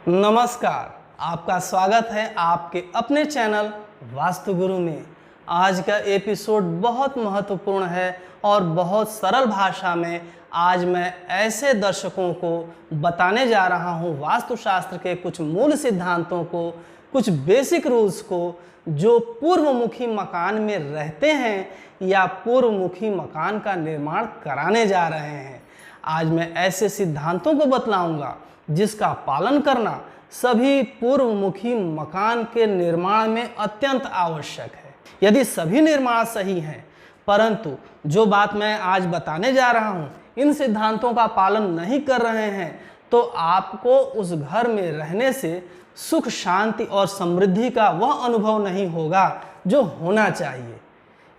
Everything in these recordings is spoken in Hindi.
नमस्कार, आपका स्वागत है आपके अपने चैनल वास्तु गुरु में। आज का एपिसोड बहुत महत्वपूर्ण है और बहुत सरल भाषा में आज मैं ऐसे दर्शकों को बताने जा रहा हूँ वास्तुशास्त्र के कुछ मूल सिद्धांतों को, कुछ बेसिक रूल्स को जो पूर्वमुखी मकान में रहते हैं या पूर्वमुखी मकान का निर्माण कराने जा रहे हैं। आज मैं ऐसे सिद्धांतों को बतलाऊंगा जिसका पालन करना सभी पूर्वमुखी मकान के निर्माण में अत्यंत आवश्यक है। यदि सभी निर्माण सही हैं, परंतु जो बात मैं आज बताने जा रहा हूँ इन सिद्धांतों का पालन नहीं कर रहे हैं, तो आपको उस घर में रहने से सुख, शांति और समृद्धि का वह अनुभव नहीं होगा जो होना चाहिए।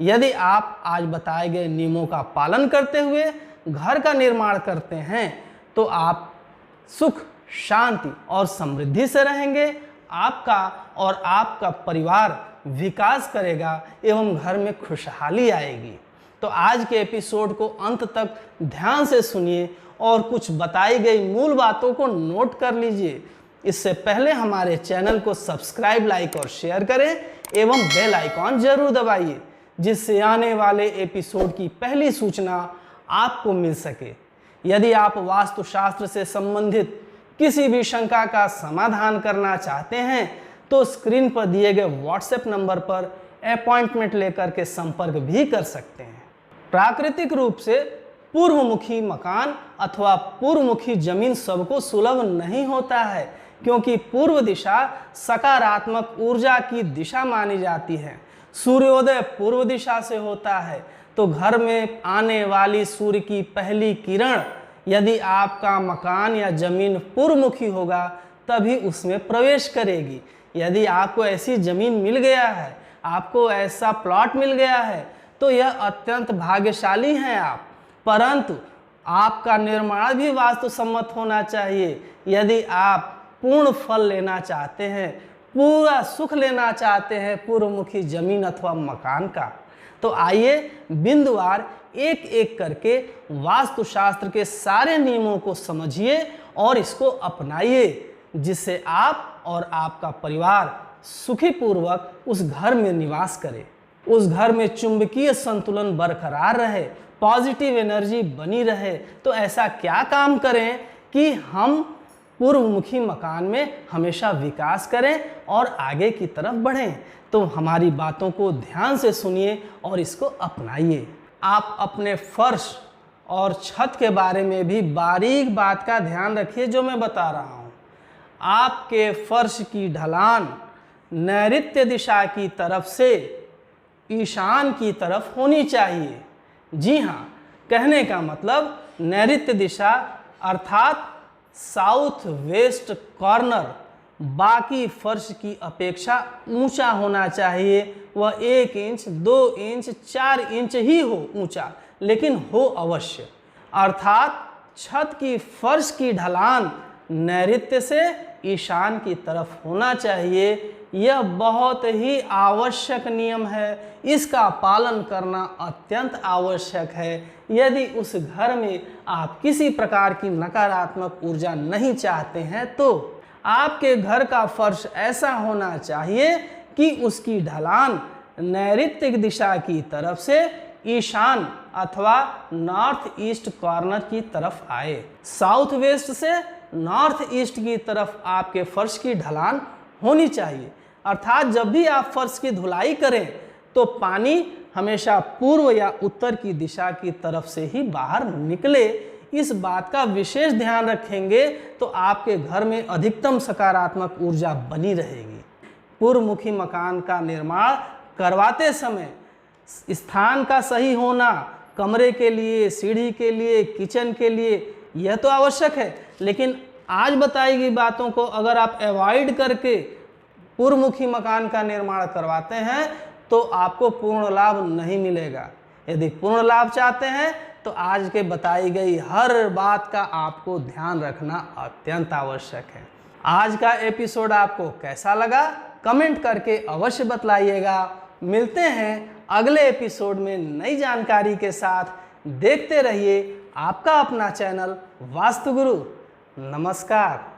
यदि आप आज बताए गए नियमों का पालन करते हुए घर का निर्माण करते हैं तो आप सुख, शांति और समृद्धि से रहेंगे। आपका और आपका परिवार विकास करेगा एवं घर में खुशहाली आएगी। तो आज के एपिसोड को अंत तक ध्यान से सुनिए और कुछ बताई गई मूल बातों को नोट कर लीजिए। इससे पहले हमारे चैनल को सब्सक्राइब, लाइक और शेयर करें एवं बेल आइकॉन जरूर दबाइए, जिससे आने वाले एपिसोड की पहली सूचना आपको मिल सके। यदि आप वास्तुशास्त्र से संबंधित किसी भी शंका का समाधान करना चाहते हैं तो स्क्रीन पर दिए गए व्हाट्सएप नंबर पर अपॉइंटमेंट लेकर के संपर्क भी कर सकते हैं। प्राकृतिक रूप से पूर्वमुखी मकान अथवा पूर्वमुखी जमीन सबको सुलभ नहीं होता है, क्योंकि पूर्व दिशा सकारात्मक ऊर्जा की दिशा मानी जाती है। सूर्योदय पूर्व दिशा से होता है, तो घर में आने वाली सूर्य की पहली किरण यदि आपका मकान या जमीन पूर्वमुखी होगा तभी उसमें प्रवेश करेगी। यदि आपको ऐसी जमीन मिल गया है, आपको ऐसा प्लॉट मिल गया है, तो यह अत्यंत भाग्यशाली हैं आप। परंतु आपका निर्माण भी वास्तुसम्मत होना चाहिए। यदि आप पूर्ण फल लेना चाहते हैं, पूरा सुख लेना चाहते हैं पूर्वमुखी जमीन अथवा मकान का, तो आइए बिंदुवार एक एक करके वास्तुशास्त्र के सारे नियमों को समझिए और इसको अपनाइए, जिससे आप और आपका परिवार सुखी पूर्वक उस घर में निवास करे, उस घर में चुंबकीय संतुलन बरकरार रहे, पॉजिटिव एनर्जी बनी रहे। तो ऐसा क्या काम करें कि हम पूर्वमुखी मकान में हमेशा विकास करें और आगे की तरफ बढ़ें। तो हमारी बातों को ध्यान से सुनिए और इसको अपनाइए। आप अपने फर्श और छत के बारे में भी बारीक बात का ध्यान रखिए जो मैं बता रहा हूँ। आपके फर्श की ढलान नैऋत्य दिशा की तरफ से ईशान की तरफ होनी चाहिए। जी हाँ, कहने का मतलब नैऋत्य दिशा अर्थात साउथ वेस्ट कॉर्नर बाकी फर्श की अपेक्षा ऊंचा होना चाहिए। वह 1 इंच, 2 इंच, 4 इंच ही हो ऊंचा, लेकिन हो अवश्य। अर्थात छत की फर्श की ढलान नैऋत्य से ईशान की तरफ होना चाहिए। यह बहुत ही आवश्यक नियम है, इसका पालन करना अत्यंत आवश्यक है। यदि उस घर में आप किसी प्रकार की नकारात्मक ऊर्जा नहीं चाहते हैं तो आपके घर का फर्श ऐसा होना चाहिए कि उसकी ढलान नैऋत्य दिशा की तरफ से ईशान अथवा नॉर्थ ईस्ट कॉर्नर की तरफ आए। साउथ वेस्ट से नॉर्थ ईस्ट की तरफ आपके फर्श की ढलान होनी चाहिए। अर्थात जब भी आप फर्श की धुलाई करें तो पानी हमेशा पूर्व या उत्तर की दिशा की तरफ से ही बाहर निकले। इस बात का विशेष ध्यान रखेंगे तो आपके घर में अधिकतम सकारात्मक ऊर्जा बनी रहेगी। पूर्वमुखी मकान का निर्माण करवाते समय स्थान का सही होना, कमरे के लिए, सीढ़ी के लिए, किचन के लिए, यह तो आवश्यक है, लेकिन आज बताई गई बातों को अगर आप अवॉइड करके पूर्वमुखी मकान का निर्माण करवाते हैं तो आपको पूर्ण लाभ नहीं मिलेगा। यदि पूर्ण लाभ चाहते हैं तो आज के बताई गई हर बात का आपको ध्यान रखना अत्यंत आवश्यक है। आज का एपिसोड आपको कैसा लगा कमेंट करके अवश्य बतलाइएगा। मिलते हैं अगले एपिसोड में नई जानकारी के साथ। देखते रहिए आपका अपना चैनल वास्तु गुरु। नमस्कार।